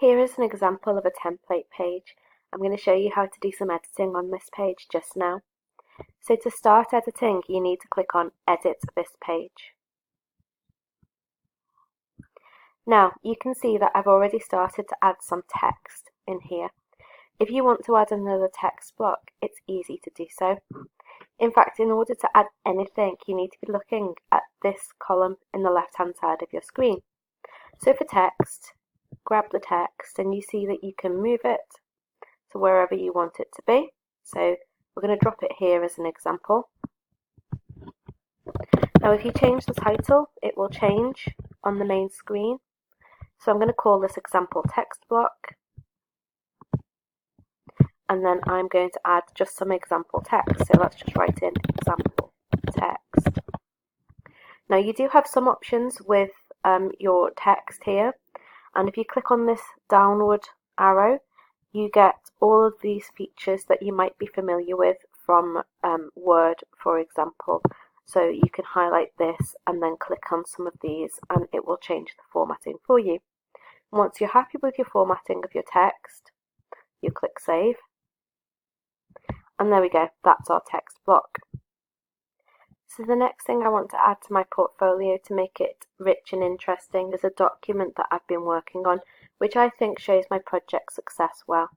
Here is an example of a template page. I'm going to show you how to do some editing on this page just now. So to start editing, you need to click on Edit this page. Now you can see that I've already started to add some text in here. If you want to add another text block, it's easy to do so. In fact, in order to add anything, you need to be looking at this column in the left-hand side of your screen. So for text, grab the text and you see that you can move it to wherever you want it to be. So we're going to drop it here as an example. Now if you change the title, it will change on the main screen. So I'm going to call this example text block. And then I'm going to add just some example text. So let's just write in example text. Now you do have some options with your text here. And if you click on this downward arrow, you get all of these features that you might be familiar with from Word, for example. So you can highlight this and then click on some of these and it will change the formatting for you. Once you're happy with your formatting of your text, you click Save. And there we go, that's our text block. So the next thing I want to add to my portfolio to make it rich and interesting is a document that I've been working on, which I think shows my project success well.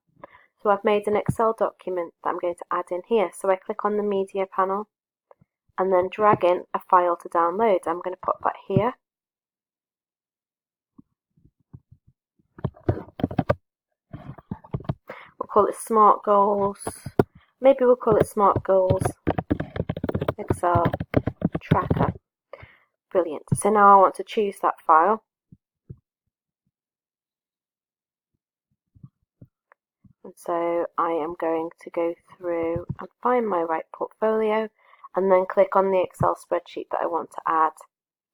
So I've made an Excel document that I'm going to add in here. So I click on the media panel and then drag in a file to download. I'm going to put that here. We'll call it Smart Goals. Maybe we'll call it Smart Goals Excel Tracker. Brilliant. So now I want to choose that file. And so I am going to go through and find my right portfolio and then click on the Excel spreadsheet that I want to add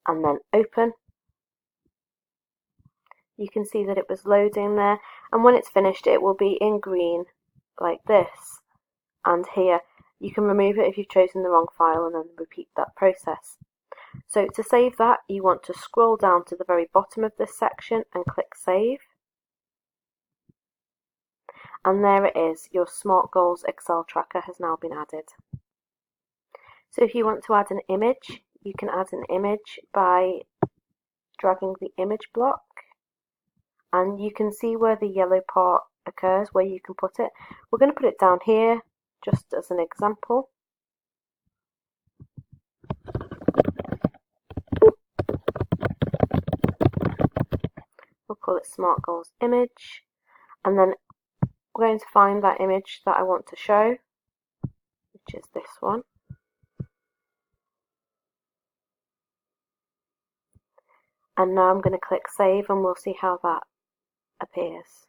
and then open. You can see that it was loading there, and when it's finished it will be in green like this. And here you can remove it if you've chosen the wrong file and then repeat that process. So to save that, you want to scroll down to the very bottom of this section and click Save. And there it is, your Smart Goals Excel Tracker has now been added. So if you want to add an image, you can add an image by dragging the image block. And you can see where the yellow part occurs, where you can put it. We're going to put it down here, just as an example. We'll call it Smart Goals Image. And then we're going to find that image that I want to show, which is this one. And now I'm going to click Save and we'll see how that appears.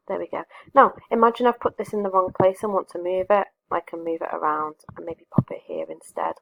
There we go. Now imagine I've put this in the wrong place and want to move it. I can move it around and maybe pop it here instead.